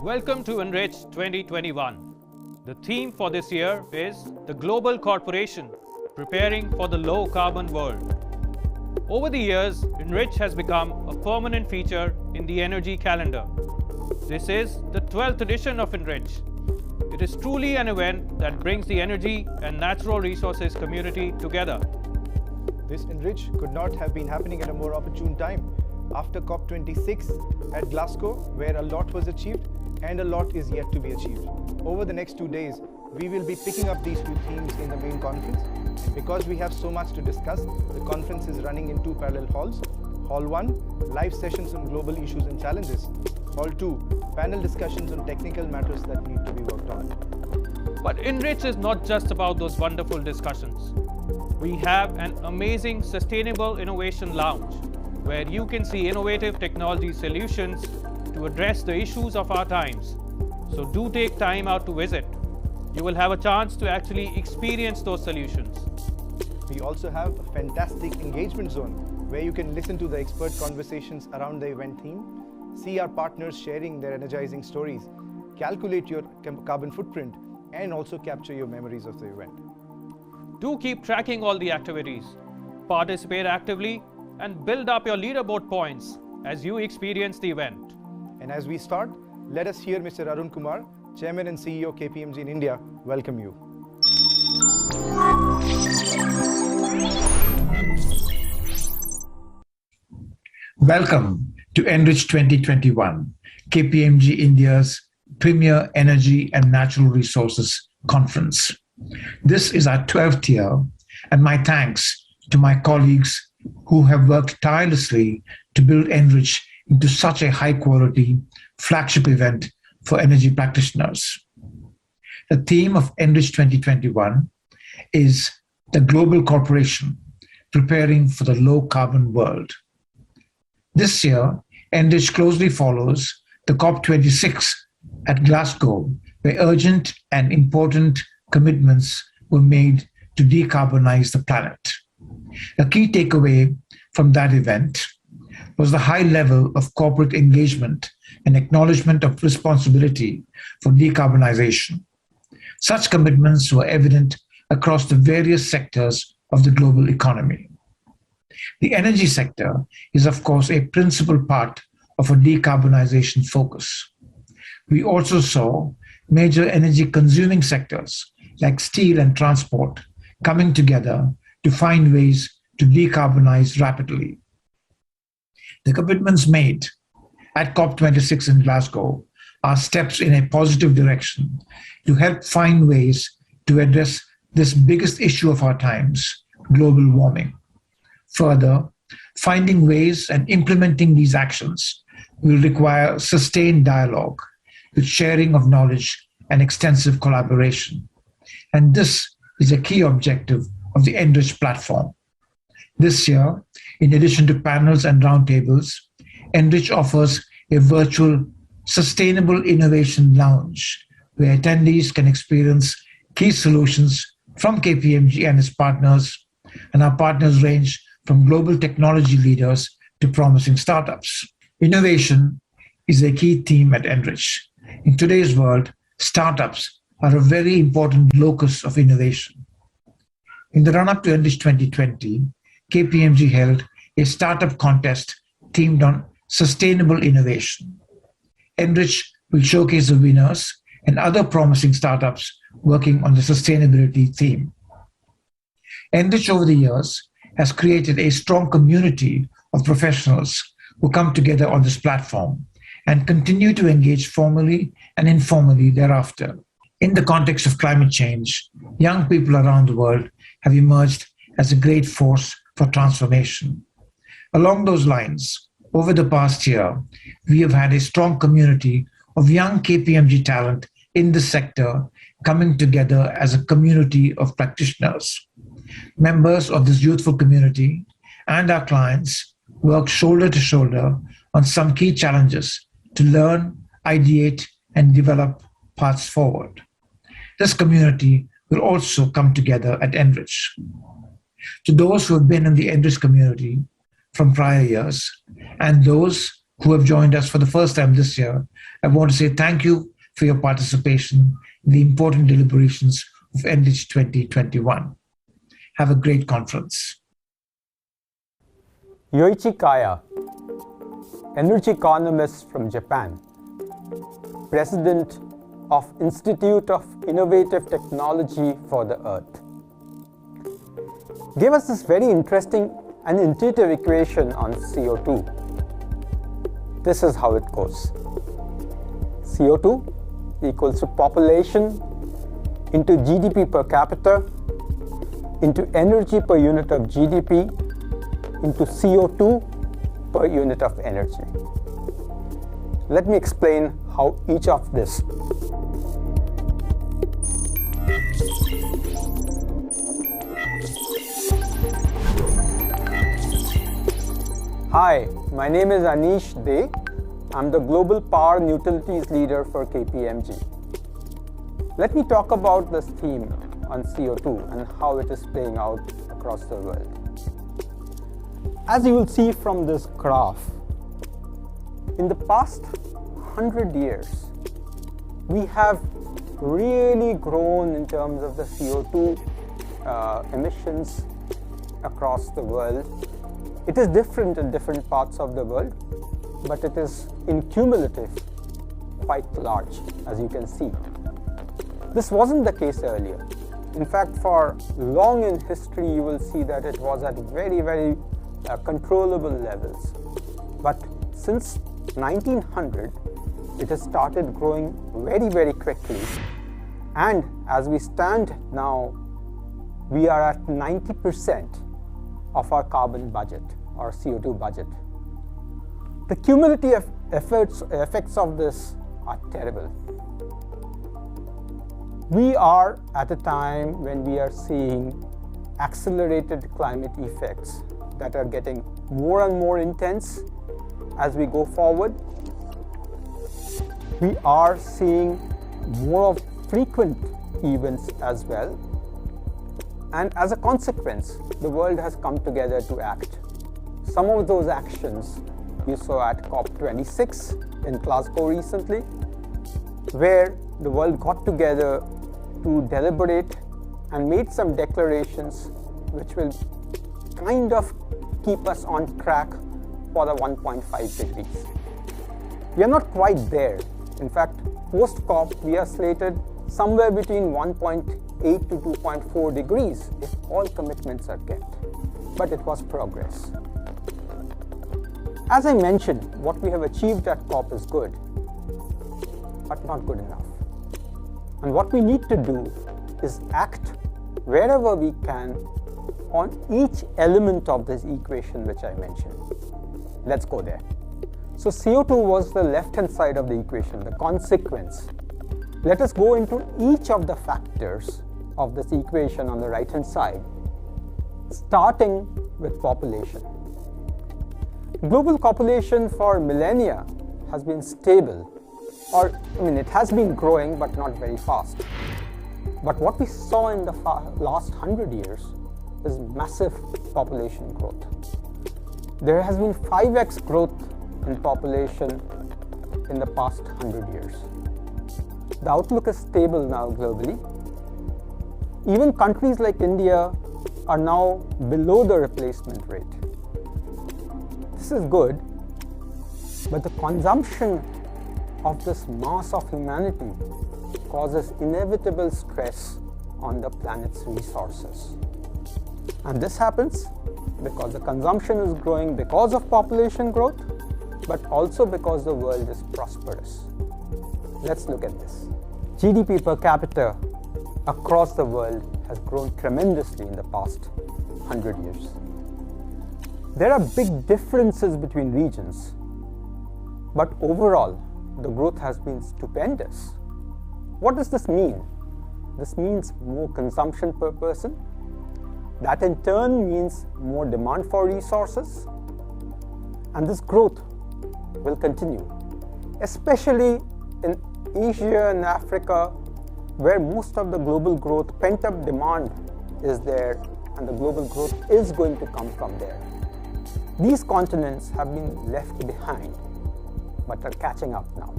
Welcome to Enrich 2021. The theme for this year is the Global Corporation, Preparing for the Low Carbon World. Over the years, Enrich has become a permanent feature in the energy calendar. This is the 12th edition of Enrich. It is truly an event that brings the energy and natural resources community together. This Enrich could not have been happening at a more opportune time after COP26 at Glasgow, where a lot was achieved and a lot is yet to be achieved. Over the next 2 days, we will be picking up these two themes in the main conference. And because we have so much to discuss, the conference is running in 2 parallel halls. Hall 1, live sessions on global issues and challenges. Hall 2, panel discussions on technical matters that need to be worked on. But Enrich is not just about those wonderful discussions. We have an amazing Sustainable Innovation Lounge, where you can see innovative technology solutions to address the issues of our times. So do take time out to visit. You will have a chance to actually experience those solutions. We also have a fantastic engagement zone where you can listen to the expert conversations around the event theme, see our partners sharing their energizing stories, calculate your carbon footprint, and also capture your memories of the event. Do keep tracking all the activities, participate actively, and build up your leaderboard points as you experience the event. And as we start, let us hear Mr. Arun Kumar, Chairman and CEO KPMG in India, welcome you. Welcome to Enrich 2021, KPMG India's premier energy and natural resources conference. This is our 12th year, and my thanks to my colleagues who have worked tirelessly to build Enrich into such a high-quality flagship event for energy practitioners. The theme of Enrich 2021 is the Global Corporation, Preparing for the Low Carbon World. This year, Enrich closely follows the COP26 at Glasgow, where urgent and important commitments were made to decarbonize the planet. A key takeaway from that event was the high level of corporate engagement and acknowledgement of responsibility for decarbonization. Such commitments were evident across the various sectors of the global economy. The energy sector is, of course, a principal part of a decarbonization focus. We also saw major energy-consuming sectors like steel and transport coming together to find ways to decarbonize rapidly. The commitments made at COP26 in Glasgow are steps in a positive direction to help find ways to address this biggest issue of our times, global warming. Further, finding ways and implementing these actions will require sustained dialogue with sharing of knowledge and extensive collaboration. And this is a key objective of the Enrich platform. This year, in addition to panels and roundtables, Enrich offers a virtual Sustainable Innovation Lounge, where attendees can experience key solutions from KPMG and its partners, and our partners range from global technology leaders to promising startups. Innovation is a key theme at Enrich. In today's world, startups are a very important locus of innovation. In the run-up to Enrich 2020, KPMG held a startup contest themed on sustainable innovation. Enrich will showcase the winners and other promising startups working on the sustainability theme. Enrich over the years has created a strong community of professionals who come together on this platform and continue to engage formally and informally thereafter. In the context of climate change, young people around the world have emerged as a great force for transformation. Along those lines, over the past year, we have had a strong community of young KPMG talent in the sector coming together as a community of practitioners. Members of this youthful community and our clients work shoulder to shoulder on some key challenges to learn, ideate, and develop paths forward. This community will also come together at Enrich. To those who have been in the Enrich community from prior years and those who have joined us for the first time this year, I want to say thank you for your participation in the important deliberations of Enrich 2021. Have a great conference. Yoichi Kaya, energy economist from Japan, president of Institute of Innovative Technology for the Earth, gave us this very interesting and intuitive equation on CO2. This is how it goes. CO2 equals to population into GDP per capita into energy per unit of GDP into CO2 per unit of energy. Let me explain how each of this. Hi, my name is Anish De. I'm the Global Power and Utilities Leader for KPMG. Let me talk about this theme on CO2 and how it is playing out across the world. As you will see from this graph, in the past 100 years, we have really grown in terms of the CO2 emissions across the world. It is different in different parts of the world, but it is in cumulative quite large, as you can see. This wasn't the case earlier. In fact, for long in history, you will see that it was at very, very controllable levels. But since 1900, it has started growing very, very quickly. And as we stand now, we are at 90% of our carbon budget, or CO2 budget. The cumulative effects of this are terrible. We are at a time when we are seeing accelerated climate effects that are getting more and more intense as we go forward. We are seeing more of frequent events as well. And as a consequence, the world has come together to act. Some of those actions you saw at COP26 in Glasgow recently, where the world got together to deliberate and made some declarations which will kind of keep us on track for the 1.5 degrees. We are not quite there. In fact, post-COP, we are slated somewhere between 1.8 to 2.4 degrees if all commitments are kept. But it was progress. As I mentioned, what we have achieved at COP is good, but not good enough. And what we need to do is act wherever we can on each element of this equation which I mentioned. Let's go there. So CO2 was the left-hand side of the equation, the consequence. Let us go into each of the factors of this equation on the right-hand side, starting with population. Global population for millennia has been stable, it has been growing but not very fast. But what we saw in the last 100 years is massive population growth. There has been 5x growth in population in the past 100 years. The outlook is stable now globally. Even countries like India are now below the replacement rate. This is good, but the consumption of this mass of humanity causes inevitable stress on the planet's resources. And this happens because the consumption is growing because of population growth, but also because the world is prosperous. Let's look at this. GDP per capita across the world has grown tremendously in the past 100 years. There are big differences between regions, but overall, the growth has been stupendous. What does this mean? This means more consumption per person. That in turn means more demand for resources. And this growth will continue, especially in Asia and Africa, where most of the global growth, pent-up demand is there and the global growth is going to come from there. These continents have been left behind, but are catching up now.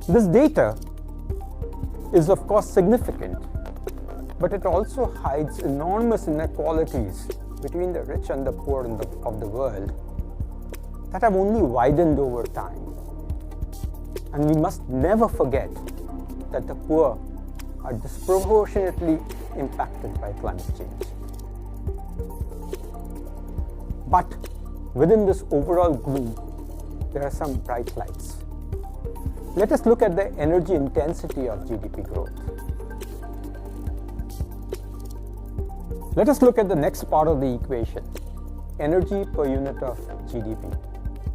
This data is of course significant, but it also hides enormous inequalities between the rich and the poor of the world that have only widened over time. And we must never forget that the poor are disproportionately impacted by climate change. But within this overall gloom, there are some bright lights. Let us look at the energy intensity of GDP growth. Let us look at the next part of the equation, energy per unit of GDP.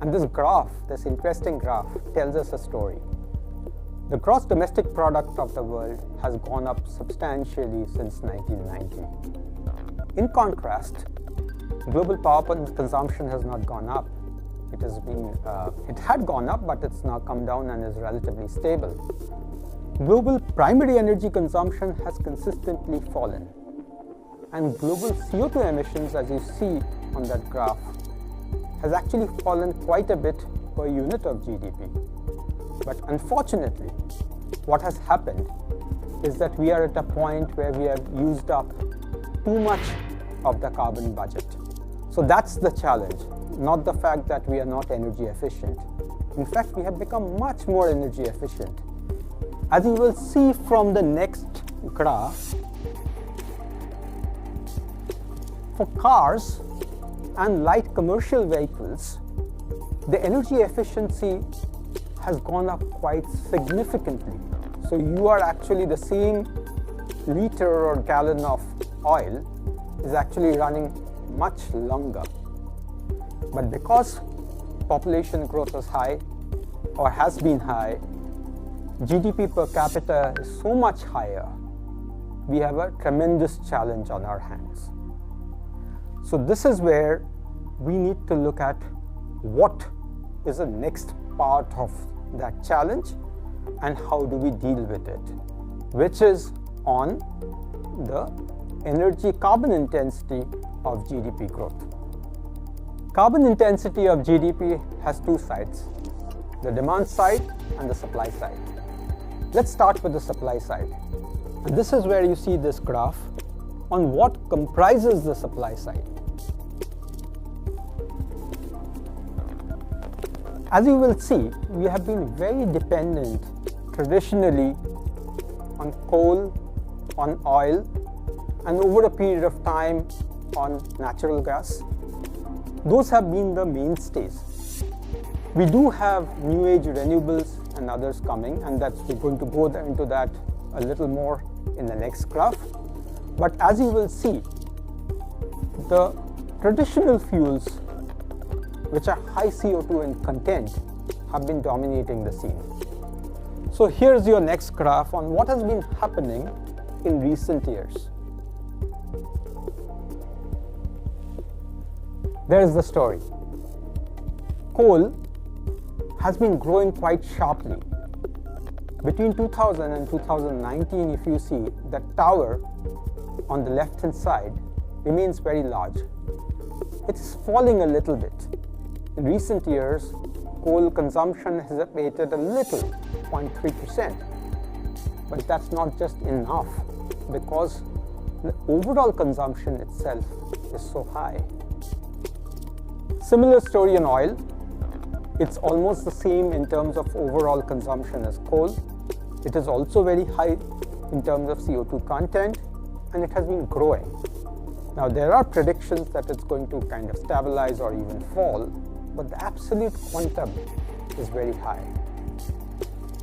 And this graph, this interesting graph, tells us a story. The gross domestic product of the world has gone up substantially since 1990. In contrast, global power consumption has not gone up. It had gone up, but it's now come down and is relatively stable. Global primary energy consumption has consistently fallen. And global CO2 emissions, as you see on that graph, has actually fallen quite a bit per unit of GDP. But unfortunately, what has happened is that we are at a point where we have used up too much of the carbon budget. So that's the challenge, not the fact that we are not energy efficient. In fact, we have become much more energy efficient. As you will see from the next graph, for cars and light commercial vehicles, the energy efficiency has gone up quite significantly. So you are actually, the same liter or gallon of oil is actually running much longer. But because population growth is high or has been high, GDP per capita is so much higher, we have a tremendous challenge on our hands. So this is where we need to look at what is the next part of that challenge and how do we deal with it, which is on the energy carbon intensity of GDP growth. Carbon intensity of GDP has two sides, the demand side and the supply side. Let's start with the supply side. And this is where you see this graph on what comprises the supply side. As you will see, we have been very dependent traditionally on coal, on oil, and over a period of time on natural gas. Those have been the mainstays. We do have new age renewables and others coming, and we're going to go into that a little more in the next graph. But as you will see, the traditional fuels, which are high CO2 in content, have been dominating the scene. So here's your next graph on what has been happening in recent years. There is the story. Coal has been growing quite sharply. Between 2000 and 2019, if you see, the tower on the left-hand side remains very large. It is falling a little bit. In recent years, coal consumption has abated a little, 0.3%. But that's not just enough, because the overall consumption itself is so high. Similar story in oil. It's almost the same in terms of overall consumption as coal. It is also very high in terms of CO2 content, and it has been growing. Now, there are predictions that it's going to kind of stabilize or even fall, but the absolute quantum is very high.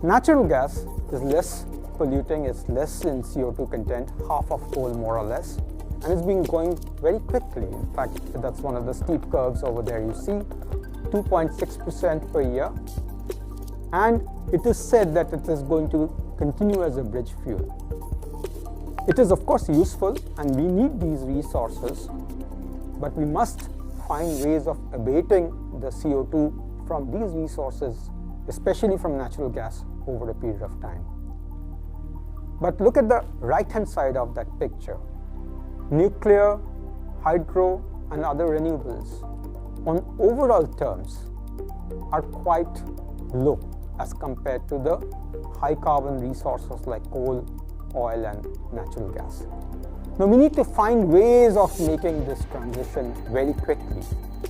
Natural gas is less polluting, it's less in CO2 content, half of coal more or less, and it's been going very quickly. In fact, that's one of the steep curves over there you see, 2.6% per year. And it is said that it is going to continue as a bridge fuel. It is of course useful, and we need these resources, but we must find ways of abating the CO2 from these resources, especially from natural gas, over a period of time. But look at the right-hand side of that picture. nuclear, hydro, and other renewables, on overall terms, are quite low as compared to the high carbon resources like coal, oil, and natural gas. Now we need to find ways of making this transition very quickly.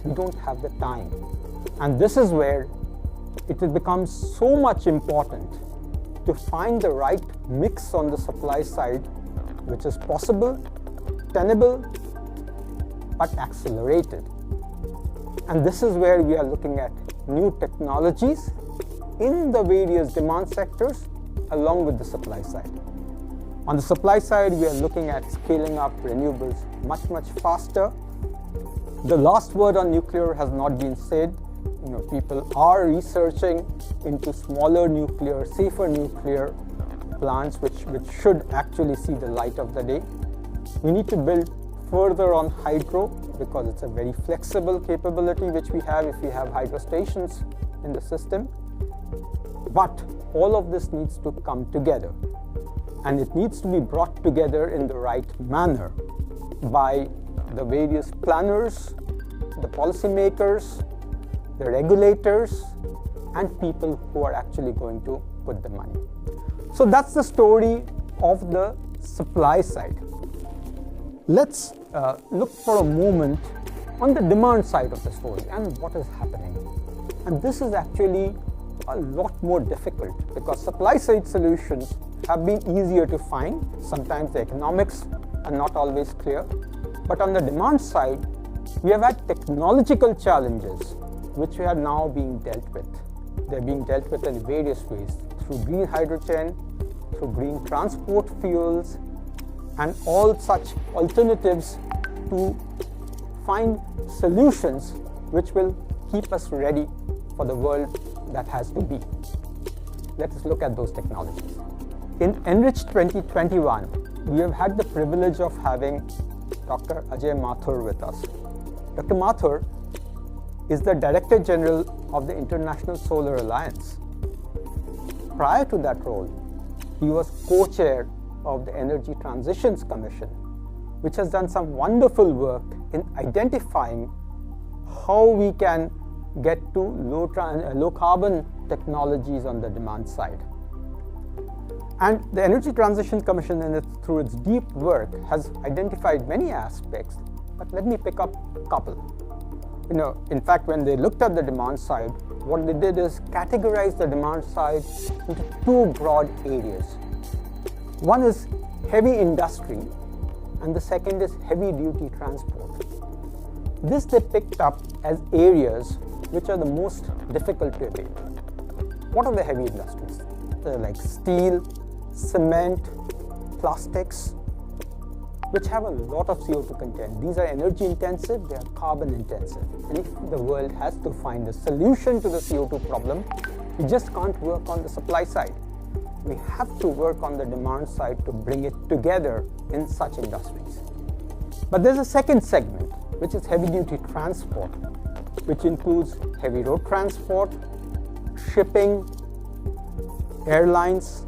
We don't have the time. And this is where it will become so much important to find the right mix on the supply side, which is possible, tenable, but accelerated. And this is where we are looking at new technologies in the various demand sectors along with the supply side. On the supply side, we are looking at scaling up renewables much faster. The last word on nuclear has not been said. People are researching into smaller nuclear, safer nuclear plants which should actually see the light of the day. We need to build further on hydro because it's a very flexible capability which we have if we have hydro stations in the system. But all of this needs to come together, and it needs to be brought together in the right manner by the various planners, the policymakers, the regulators, and people who are actually going to put the money. So that's the story of the supply side. Let's look for a moment on the demand side of the story and what is happening. And this is actually a lot more difficult because supply side solutions have been easier to find. Sometimes the economics are not always clear. But on the demand side, we have had technological challenges which we are now being dealt with. They're being dealt with in various ways, through green hydrogen, through green transport fuels, and all such alternatives to find solutions which will keep us ready for the world that has to be. Let us look at those technologies. In Enrich 2021, we have had the privilege of having Dr. Ajay Mathur with us. Dr. Mathur is the Director General of the International Solar Alliance. Prior to that role, he was co-chair of the Energy Transitions Commission, which has done some wonderful work in identifying how we can get to low carbon technologies on the demand side. And the Energy Transition Commission, through its deep work, has identified many aspects, but let me pick up a couple. In fact, when they looked at the demand side, what they did is categorize the demand side into two broad areas. One is heavy industry, and the second is heavy duty transport. This they picked up as areas which are the most difficult to abate. What are the heavy industries? They're like steel, cement, plastics, which have a lot of CO2 content. These are energy intensive, they are carbon intensive. And if the world has to find a solution to the CO2 problem, we just can't work on the supply side. We have to work on the demand side to bring it together in such industries. But there's a second segment, which is heavy duty transport, which includes heavy road transport, shipping, airlines.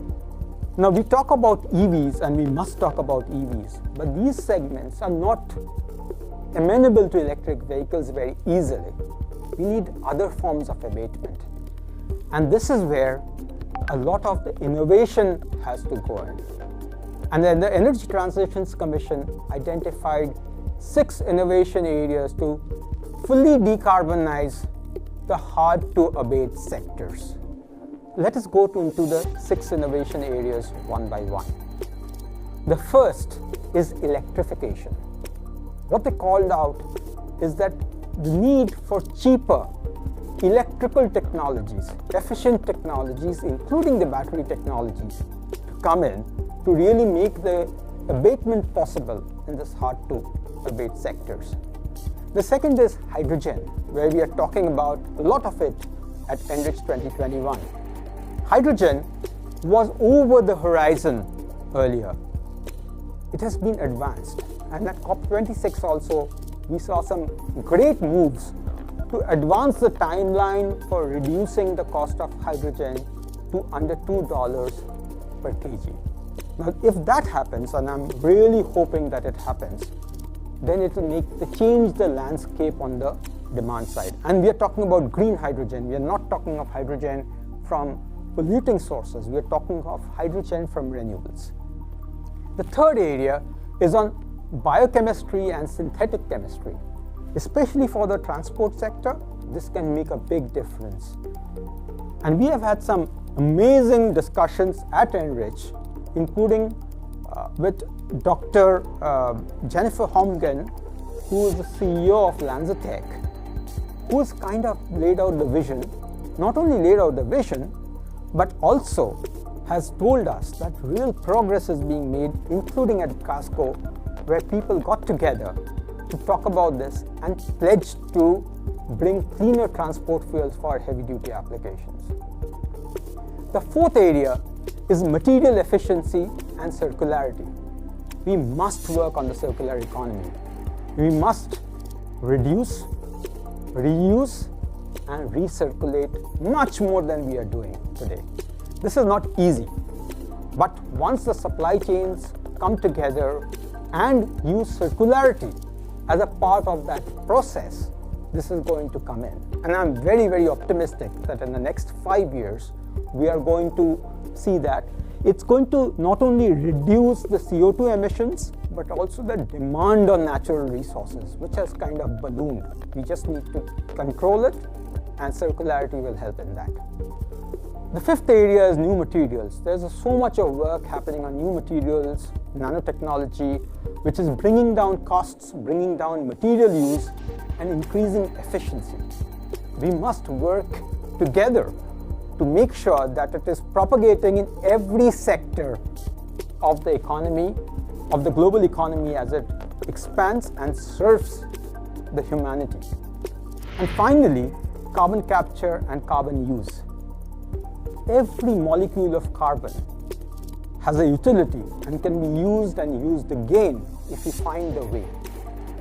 Now we talk about EVs, and we must talk about EVs, but these segments are not amenable to electric vehicles very easily. We need other forms of abatement. And this is where a lot of the innovation has to go in. And then the Energy Transitions Commission identified 6 innovation areas to fully decarbonize the hard-to-abate sectors. Let us go into the 6 innovation areas one by one. The first is electrification. What they called out is that the need for cheaper electrical technologies, efficient technologies, including the battery technologies, to come in to really make the abatement possible in this hard-to-abate sectors. The second is hydrogen, where we are talking about a lot of it at Enrich 2021. Hydrogen was over the horizon earlier. It has been advanced, and at COP26 also, we saw some great moves to advance the timeline for reducing the cost of hydrogen to under $2 per kg. Now, if that happens, and I'm really hoping that it happens, then it will change the landscape on the demand side. And we are talking about green hydrogen. We are not talking of hydrogen from polluting sources. We are talking of hydrogen from renewables. The third area is on biochemistry and synthetic chemistry. Especially for the transport sector, this can make a big difference. And we have had some amazing discussions at Enrich, including with Dr. Jennifer Holmgren, who is the CEO of LanzaTech, who has kind of laid out the vision, not only laid out the vision, but also has told us that real progress is being made, including at Glasgow, where people got together to talk about this and pledged to bring cleaner transport fuels for heavy-duty applications. The fourth area is material efficiency and circularity. We must work on the circular economy. We must reduce, reuse, and recirculate much more than we are doing today. This is not easy, but once the supply chains come together and use circularity as a part of that process, this is going to come in. And I'm very, very optimistic that in the next 5 years, we are going to see that it's going to not only reduce the CO2 emissions, but also the demand on natural resources, which has kind of ballooned. We just need to control it, and circularity will help in that. The fifth area is new materials. There's so much of work happening on new materials, nanotechnology, which is bringing down costs, bringing down material use, and increasing efficiency. We must work together to make sure that it is propagating in every sector of the economy, of the global economy, as it expands and serves the humanity. And finally, carbon capture and carbon use. Every molecule of carbon has a utility and can be used and used again if we find a way.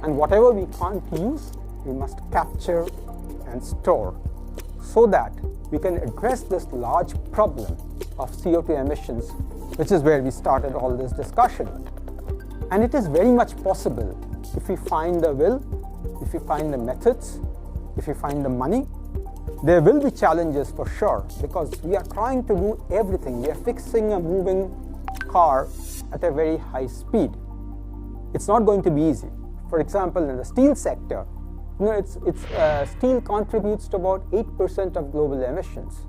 And whatever we can't use, we must capture and store so that we can address this large problem of CO2 emissions, which is where we started all this discussion. And it is very much possible if we find the will, if we find the methods, if we find the money. There will be challenges for sure, because we are trying to do everything. We are fixing a moving car at a very high speed. It's not going to be easy. For example, in the steel sector, steel contributes to about 8% of global emissions.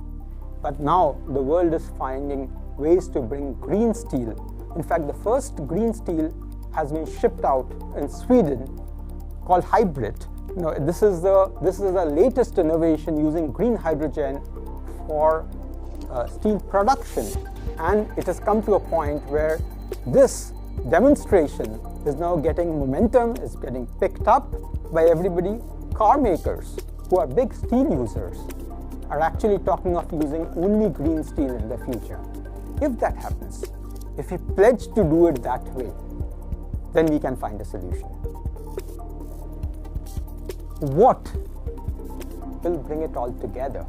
But now the world is finding ways to bring green steel. In fact, the first green steel has been shipped out in Sweden, called hybrid. This is the latest innovation using green hydrogen for steel production, and it has come to a point where this demonstration is now getting momentum, is getting picked up by everybody. Car makers, who are big steel users, are actually talking of using only green steel in the future. If that happens, if we pledge to do it that way, then we can find a solution. What will bring it all together?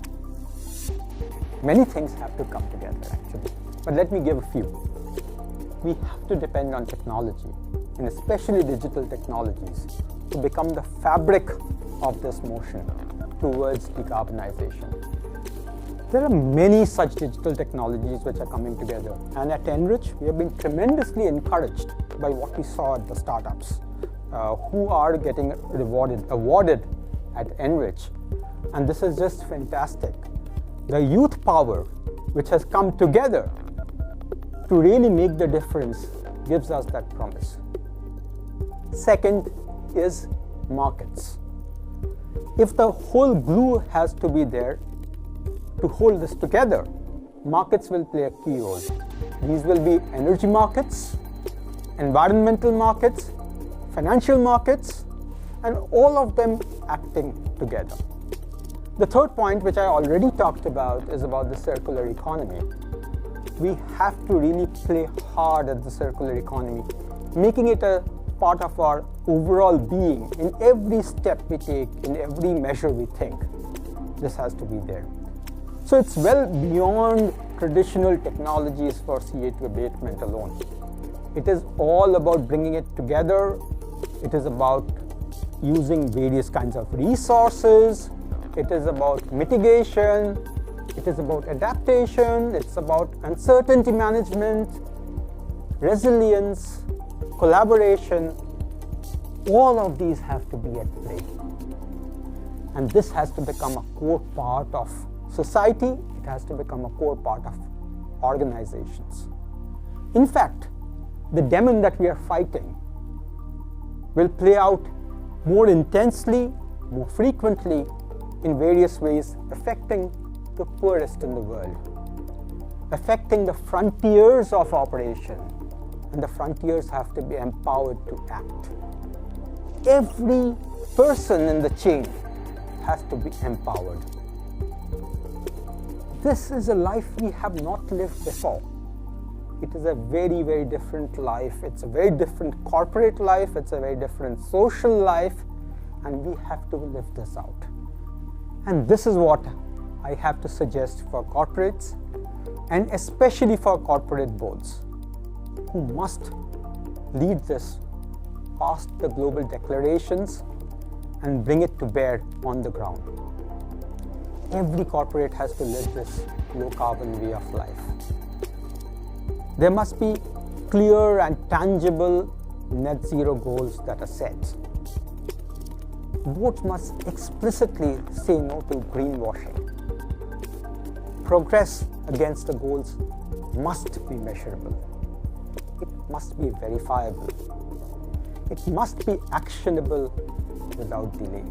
Many things have to come together actually, but let me give a few. We have to depend on technology, and especially digital technologies, to become the fabric of this motion towards decarbonization. There are many such digital technologies which are coming together, and at Enrich we have been tremendously encouraged by what we saw at the startups who are getting awarded at Enrich, and this is just fantastic. The youth power which has come together to really make the difference gives us that promise. Second is markets. If the whole glue has to be there to hold this together, markets will play a key role. These will be energy markets, environmental markets, financial markets, and all of them acting together. The third point, which I already talked about, is about the circular economy. We have to really play hard at the circular economy, making it a part of our overall being. In every step we take, in every measure we think, this has to be there. So it's well beyond traditional technologies for CO2 abatement alone. It is all about bringing it together It is about using various kinds of resources. It is about mitigation. It is about adaptation. It's about uncertainty management, resilience, collaboration. All of these have to be at play. And this has to become a core part of society. It has to become a core part of organizations. In fact, the demon that we are fighting will play out more intensely, more frequently, in various ways, affecting the poorest in the world, affecting the frontiers of operation, and the frontiers have to be empowered to act. Every person in the chain has to be empowered. This is a life we have not lived before. It is a very, very different life. It's a very different corporate life. It's a very different social life. And we have to live this out. And this is what I have to suggest for corporates, and especially for corporate boards, who must lead this past the global declarations and bring it to bear on the ground. Every corporate has to live this low carbon way of life. There must be clear and tangible net zero goals that are set. Boards must explicitly say no to greenwashing. Progress against the goals must be measurable. It must be verifiable. It must be actionable without delay.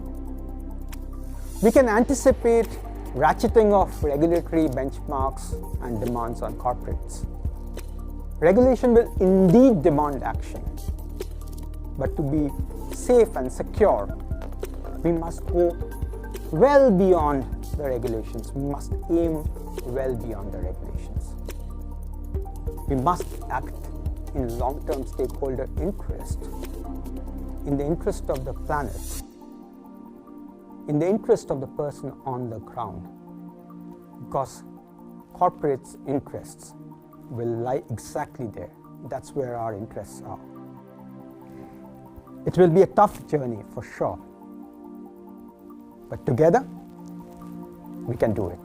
We can anticipate ratcheting of regulatory benchmarks and demands on corporates. Regulation will indeed demand action, but to be safe and secure, we must go well beyond the regulations. We must aim well beyond the regulations. We must act in long-term stakeholder interest, in the interest of the planet, in the interest of the person on the ground, because corporates' interests will lie exactly there. That's where our interests are. It will be a tough journey for sure, but together we can do it.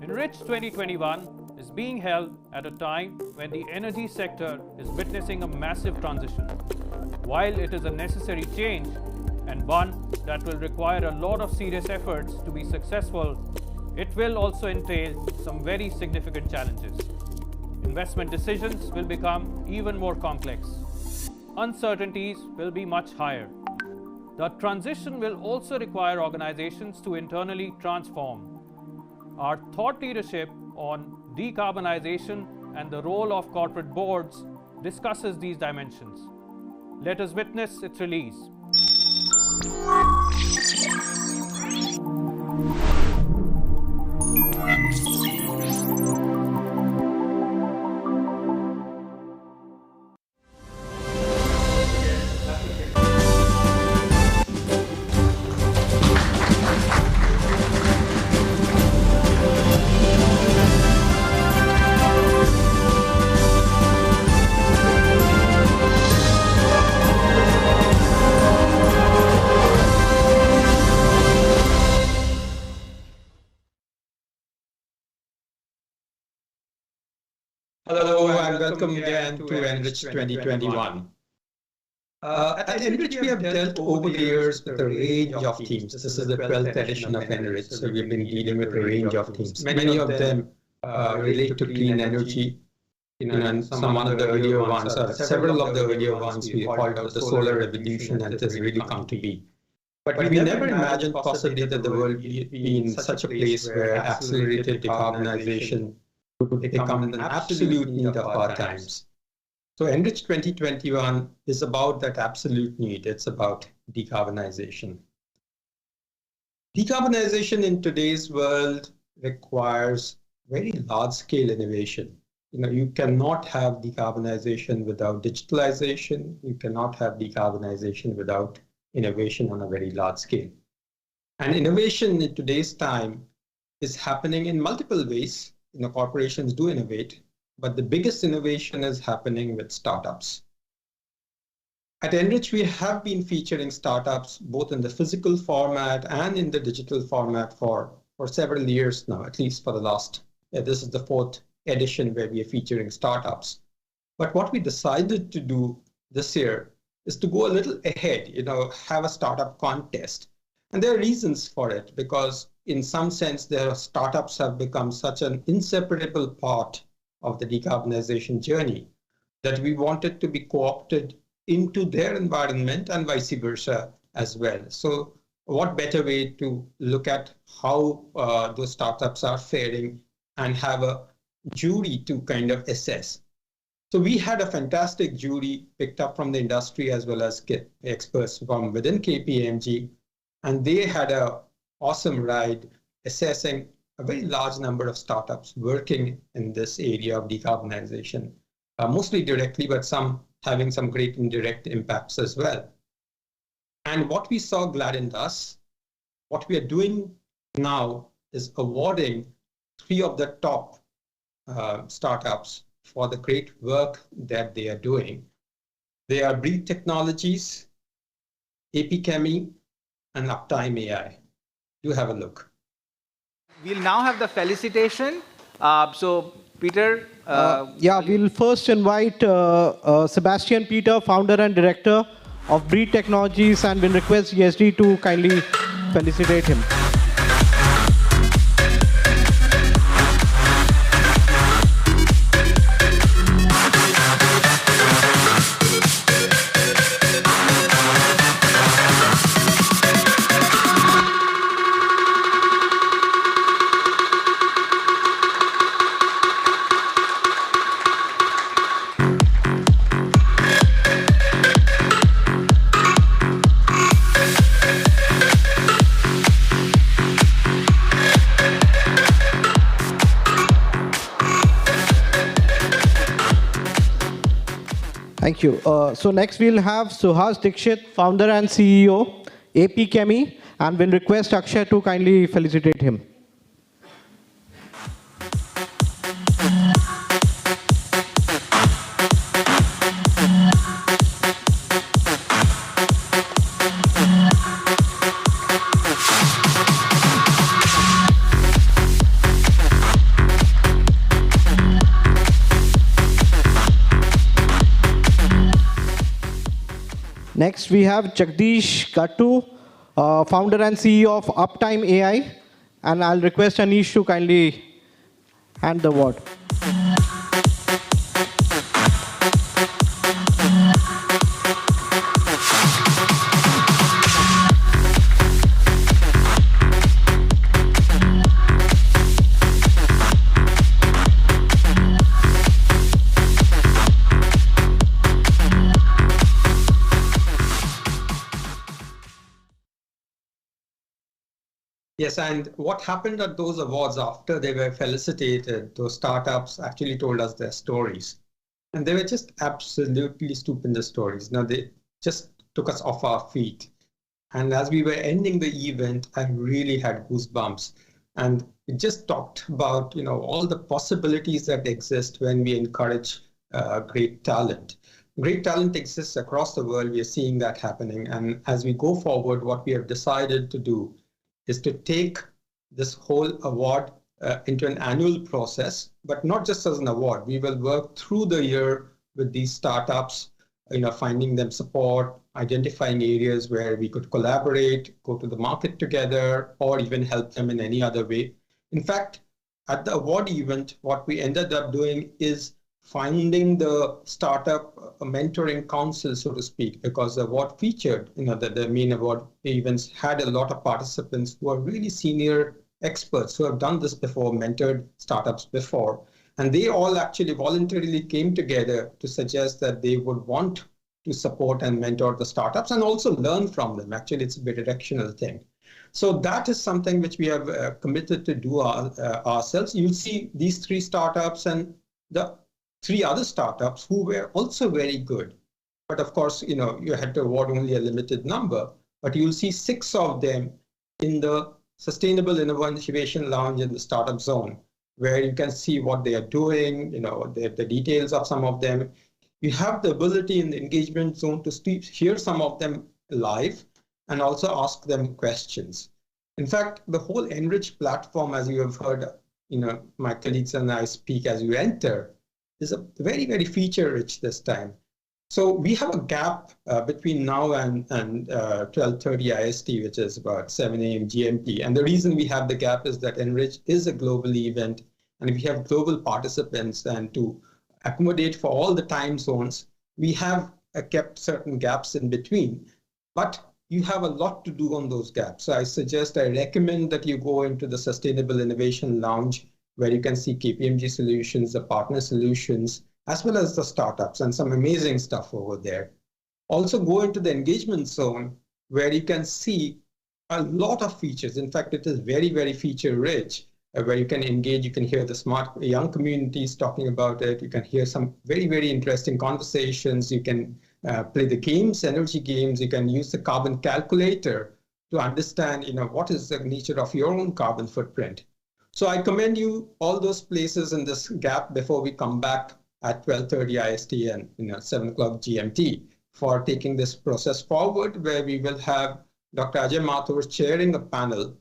Enrich 2021 is being held at a time when the energy sector is witnessing a massive transition. While it is a necessary change and one that will require a lot of serious efforts to be successful, it will also entail some very significant challenges. Investment decisions will become even more complex. Uncertainties will be much higher. The transition will also require organizations to internally transform. Our thought leadership on decarbonization and the role of corporate boards discusses these dimensions. Let us witness its release. Hello and welcome again to Enrich 2021. At Enrich, we have dealt over the years with a range of themes. This is the 12th edition of Enrich, so we've been dealing with a range of themes. Many of them relate to clean energy. And some of the earlier ones, several of the earlier ones we called out the solar revolution, and it has really come to be. But we never imagined possibly that the world would be in such a place where accelerated decarbonization would become an absolute need of our times. So Enrich 2021 is about that absolute need. It's about decarbonization. Decarbonization in today's world requires very large-scale innovation. you cannot have decarbonization without digitalization. You cannot have decarbonization without innovation on a very large scale. And innovation in today's time is happening in multiple ways. Corporations do innovate, but the biggest innovation is happening with startups. At Enrich, we have been featuring startups both in the physical format and in the digital format for several years now, at least for the last, this is the 4th edition where we are featuring startups. But what we decided to do this year is to go a little ahead, have a startup contest. And there are reasons for it, because in some sense, their startups have become such an inseparable part of the decarbonization journey that we wanted to be co-opted into their environment and vice versa as well. So what better way to look at how those startups are faring and have a jury to kind of assess. So we had a fantastic jury picked up from the industry as well as experts from within KPMG, and they had an awesome ride assessing a very large number of startups working in this area of decarbonization, mostly directly, but some having some great indirect impacts as well. And what we saw gladdened us. What we are doing now is awarding 3 of the top startups for the great work that they are doing. They are Breathe Technologies, AP Chemi, and Uptime AI. Do have a look. We'll now have the felicitation. So, Peter. We'll first invite Sebastian Peter, founder and director of Breathe Technologies, and we'll request ESD to kindly felicitate him. Thank you. So next we'll have Suhas Dixit, founder and CEO, AP Chemi, and we'll request Akshay to kindly felicitate him. Next, we have Jagdish Gattu, founder and CEO of Uptime AI, and I'll request Anish to kindly hand the award. Yes, and what happened at those awards after they were felicitated, those startups actually told us their stories. And they were just absolutely stupendous stories. Now, they just took us off our feet. And as we were ending the event, I really had goosebumps. And it just talked about, all the possibilities that exist when we encourage great talent. Great talent exists across the world. We are seeing that happening. And as we go forward, what we have decided to do is to take this whole award into an annual process, but not just as an award. We will work through the year with these startups, finding them support, identifying areas where we could collaborate, go to the market together, or even help them in any other way. In fact, at the award event, what we ended up doing is finding the startup mentoring council, so to speak, because the award featured, the main award events had a lot of participants who are really senior experts who have done this before, mentored startups before. And they all actually voluntarily came together to suggest that they would want to support and mentor the startups and also learn from them. Actually, it's a bidirectional thing. So that is something which we have committed to do ourselves. You'll see these 3 startups, and the 3 other startups who were also very good. But of course, you had to award only a limited number, but you'll see 6 of them in the Sustainable Innovation Lounge in the Startup Zone, where you can see what they are doing, the details of some of them. You have the ability in the engagement zone to hear some of them live and also ask them questions. In fact, the whole Enrich platform, as you have heard, my colleagues and I speak as you enter, is a very, very feature-rich this time. So we have a gap between now and 12:30 IST, which is about 7 a.m. GMT. And the reason we have the gap is that Enrich is a global event, and we have global participants, and to accommodate for all the time zones, we have kept certain gaps in between. But you have a lot to do on those gaps. So I recommend that you go into the Sustainable Innovation Lounge, where you can see KPMG solutions, the partner solutions, as well as the startups, and some amazing stuff over there. Also go into the engagement zone, where you can see a lot of features. In fact, it is very, very feature rich, where you can engage, you can hear the smart young communities talking about it. You can hear some very, very interesting conversations. You can play the games, energy games. You can use the carbon calculator to understand, what is the nature of your own carbon footprint. So I commend you all those places in this gap before we come back at 12:30 IST and 7 o'clock GMT for taking this process forward, where we will have Dr. Ajay Mathur chairing a panel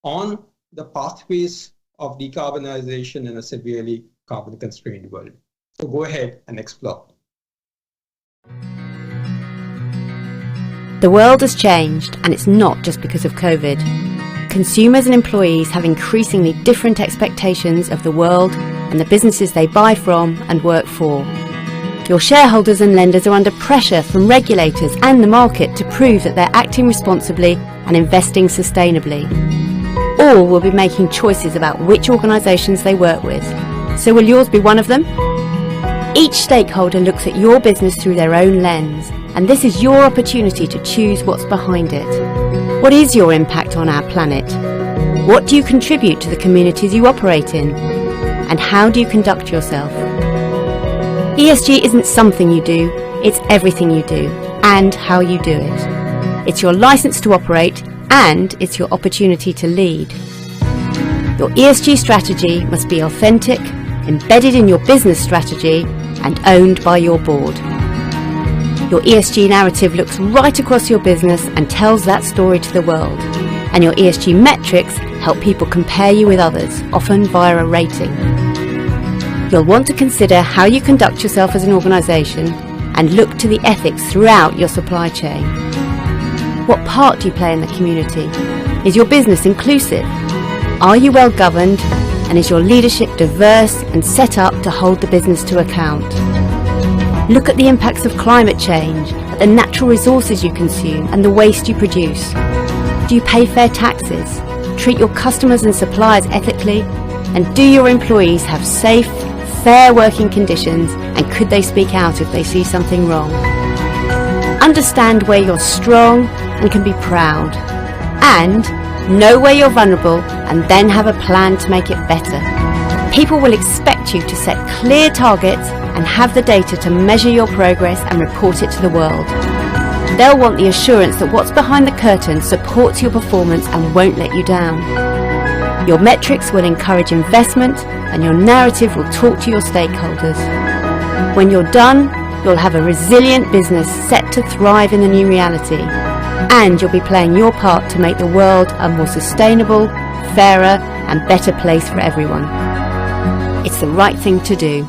on the pathways of decarbonization in a severely carbon-constrained world. So go ahead and explore. The world has changed, and it's not just because of COVID. Consumers and employees have increasingly different expectations of the world and the businesses they buy from and work for. Your shareholders and lenders are under pressure from regulators and the market to prove that they're acting responsibly and investing sustainably. All will be making choices about which organisations they work with. So will yours be one of them? Each stakeholder looks at your business through their own lens, and this is your opportunity to choose what's behind it. What is your impact on our planet? What do you contribute to the communities you operate in? And how do you conduct yourself? ESG isn't something you do, it's everything you do and how you do it. It's your license to operate, and it's your opportunity to lead. Your ESG strategy must be authentic, embedded in your business strategy, and owned by your board. Your ESG narrative looks right across your business and tells that story to the world. And your ESG metrics help people compare you with others, often via a rating. You'll want to consider how you conduct yourself as an organisation and look to the ethics throughout your supply chain. What part do you play in the community? Is your business inclusive? Are you well governed? And is your leadership diverse and set up to hold the business to account? Look at the impacts of climate change, at the natural resources you consume and the waste you produce. Do you pay fair taxes? Treat your customers and suppliers ethically? And do your employees have safe, fair working conditions, and could they speak out if they see something wrong? Understand where you're strong and can be proud. And know where you're vulnerable and then have a plan to make it better. People will expect you to set clear targets and have the data to measure your progress and report it to the world. They'll want the assurance that what's behind the curtain supports your performance and won't let you down. Your metrics will encourage investment, and your narrative will talk to your stakeholders. When you're done, you'll have a resilient business set to thrive in the new reality. And you'll be playing your part to make the world a more sustainable, fairer, and better place for everyone. It's the right thing to do.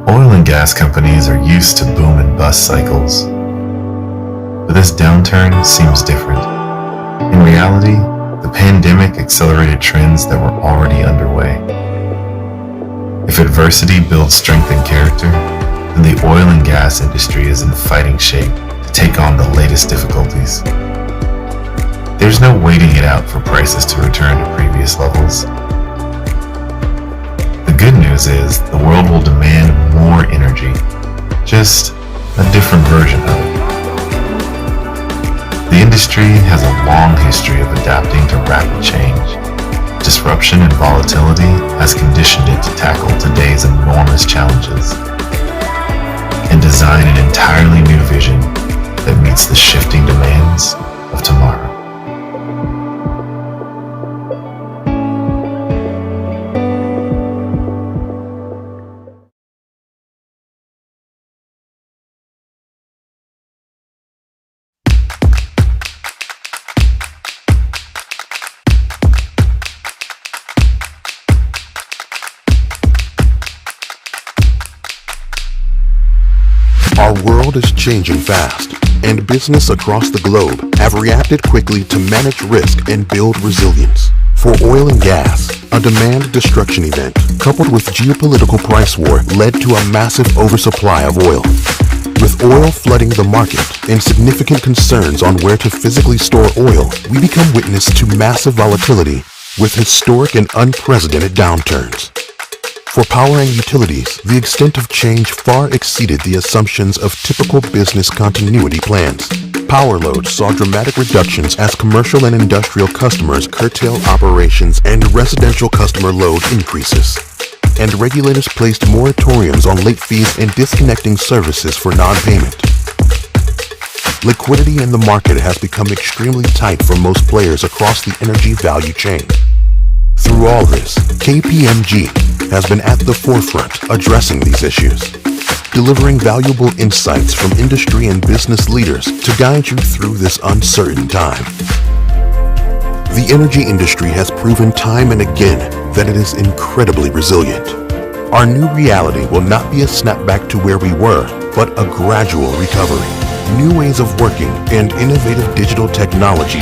Oil and gas companies are used to boom and bust cycles. But this downturn seems different. In reality, the pandemic accelerated trends that were already underway. If adversity builds strength and character, then the oil and gas industry is in fighting shape to take on the latest difficulties. There's no waiting it out for prices to return to previous levels. The good news is the world will demand more energy, just a different version of it. The industry has a long history of adapting to rapid change. Disruption and volatility has conditioned it to tackle today's enormous challenges and design an entirely new vision that meets the shifting demands of tomorrow. Our world is changing fast, and business across the globe have reacted quickly to manage risk and build resilience. For oil and gas, a demand destruction event coupled with geopolitical price war led to a massive oversupply of oil. With oil flooding the market and significant concerns on where to physically store oil, we become witness to massive volatility with historic and unprecedented downturns. For power and utilities, the extent of change far exceeded the assumptions of typical business continuity plans. Power loads saw dramatic reductions as commercial and industrial customers curtailed operations and residential customer load increases. And regulators placed moratoriums on late fees and disconnecting services for non-payment. Liquidity in the market has become extremely tight for most players across the energy value chain. Through all this, KPMG has been at the forefront addressing these issues, delivering valuable insights from industry and business leaders to guide you through this uncertain time. The energy industry has proven time and again that it is incredibly resilient. Our new reality will not be a snapback to where we were, but a gradual recovery. New ways of working and innovative digital technologies